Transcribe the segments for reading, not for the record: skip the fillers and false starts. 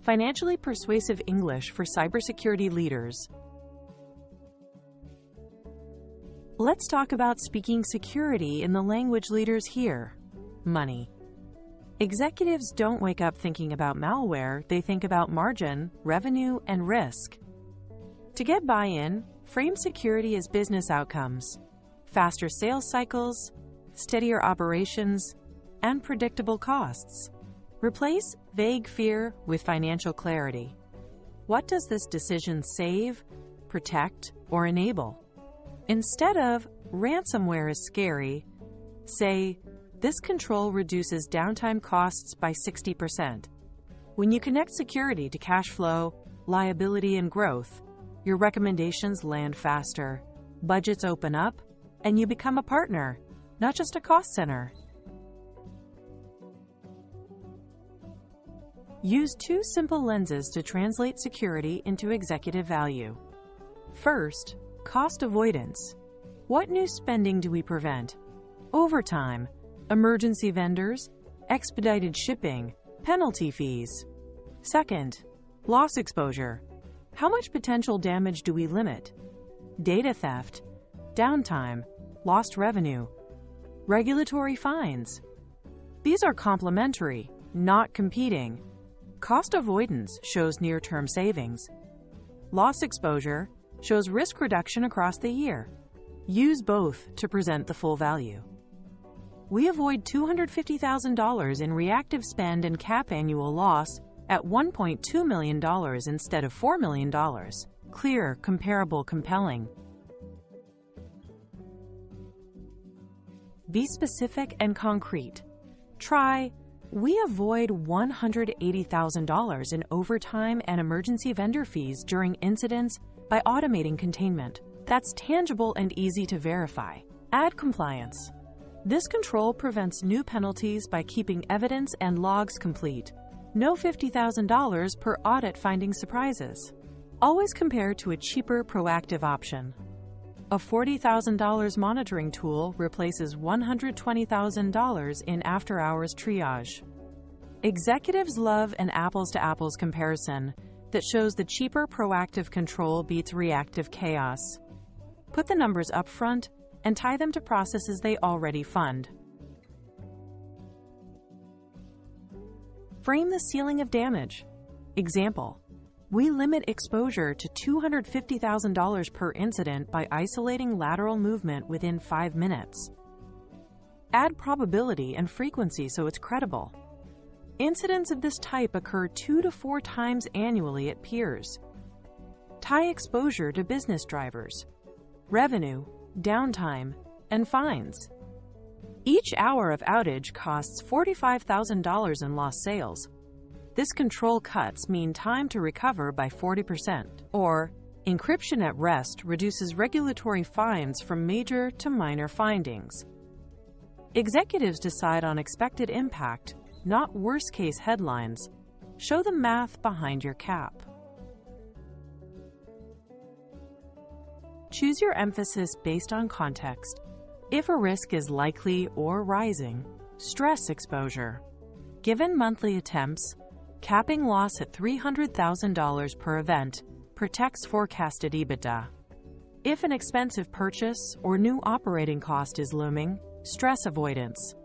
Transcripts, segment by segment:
Financially persuasive English for cybersecurity leaders. Let's talk about speaking security in the language leaders here. Money. Executives don't wake up thinking about malware, they think about margin, revenue, and risk. To get buy-in, frame security as business outcomes, faster sales cycles, steadier operations, and predictable costs. Replace vague fear with financial clarity. What does this decision save, protect, or enable? Instead of, ransomware is scary, say, this control reduces downtime costs by 60%. When you connect security to cash flow, liability, and growth, your recommendations land faster, budgets open up, and you become a partner, not just a cost center. Use two simple lenses to translate security into executive value. First, cost avoidance. What new spending do we prevent? Overtime, emergency vendors, expedited shipping, penalty fees. Second, loss exposure. How much potential damage do we limit? Data theft, downtime, lost revenue, regulatory fines. These are complementary, not competing. Cost avoidance shows near-term savings. Loss exposure shows risk reduction across the year. Use both to present the full value. We avoid $250,000 in reactive spend and cap annual loss at $1.2 million instead of $4 million. Clear, comparable, compelling. Be specific and concrete. Try, we avoid $180,000 in overtime and emergency vendor fees during incidents by automating containment. That's tangible and easy to verify. Add compliance. This control prevents new penalties by keeping evidence and logs complete. No $50,000 per audit finding surprises. Always compare to a cheaper proactive option. A $40,000 monitoring tool replaces $120,000 in after-hours triage. Executives love an apples-to-apples comparison that shows the cheaper proactive control beats reactive chaos. Put the numbers up front and tie them to processes they already fund. Frame the ceiling of damage. Example: we limit exposure to $250,000 per incident by isolating lateral movement within 5 minutes. Add probability and frequency so it's credible. Incidents of this type occur 2 to 4 times annually at peers. Tie exposure to business drivers, revenue, downtime, and fines. Each hour of outage costs $45,000 in lost sales. This control cuts mean time to recover by 40%, or encryption at rest reduces regulatory fines from major to minor findings. Executives decide on expected impact, not worst-case headlines. Show the math behind your cap. Choose your emphasis based on context. If a risk is likely or rising, stress exposure. Given monthly attempts, capping loss at $300,000 per event protects forecasted EBITDA. If an expensive purchase or new operating cost is looming, stress avoidance.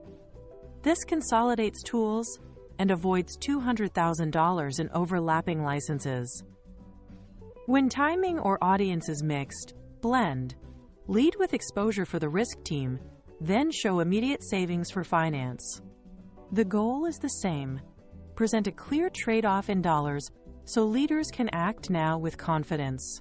This consolidates tools and avoids $200,000 in overlapping licenses. When timing or audience is mixed, blend. Lead with exposure for the risk team, then show immediate savings for finance. The goal is the same. Present a clear trade-off in dollars so leaders can act now with confidence.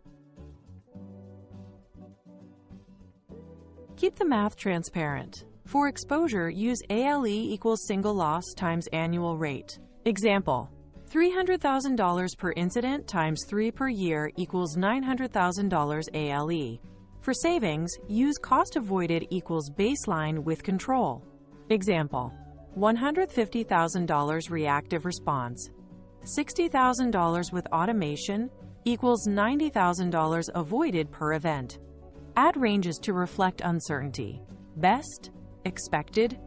Keep the math transparent. For exposure, use ALE equals single loss times annual rate. Example: $300,000 per incident times 3 per year equals $900,000 ALE. For savings, use cost avoided equals baseline with control. Example: $150,000 reactive response, $60,000 with automation equals $90,000 avoided per event. Add ranges to reflect uncertainty. Best, expected,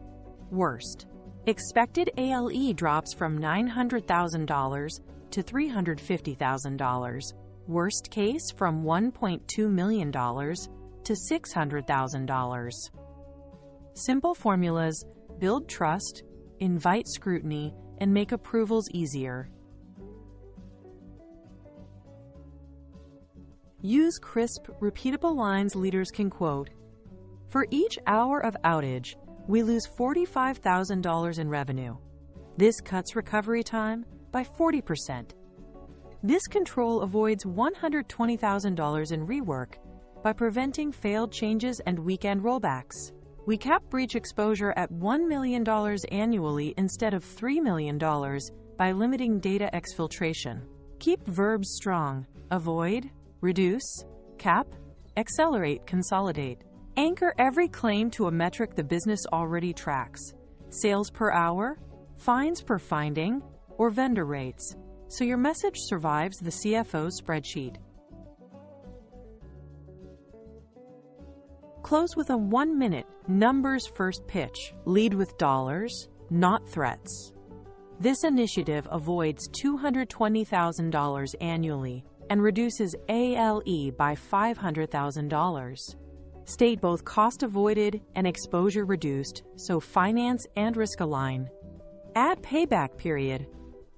worst. Expected ALE drops from $900,000 to $350,000. Worst case from $1.2 million to $600,000. Simple formulas build trust, invite scrutiny, and make approvals easier. Use crisp, repeatable lines leaders can quote. For each hour of outage, we lose $45,000 in revenue. This cuts recovery time by 40%. This control avoids $120,000 in rework by preventing failed changes and weekend rollbacks. We cap breach exposure at $1 million annually instead of $3 million by limiting data exfiltration. Keep verbs strong. Avoid, reduce, cap, accelerate, consolidate. Anchor every claim to a metric the business already tracks: sales per hour, fines per finding, or vendor rates, so your message survives the CFO spreadsheet. Close with a 1-minute, numbers-first pitch. Lead with dollars, not threats. This initiative avoids $220,000 annually and reduces ALE by $500,000. State both cost avoided and exposure reduced, so finance and risk align. Add payback period.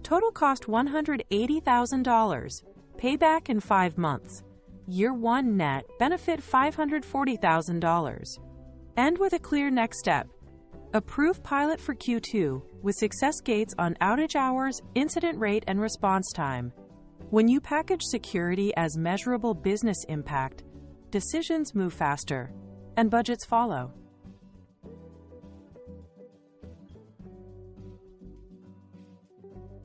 Total cost $180,000. Payback in 5 months. Year 1 net benefit $540,000. End with a clear next step. Approve pilot for Q2 with success gates on outage hours, incident rate, and response time. When you package security as measurable business impact, decisions move faster, and budgets follow.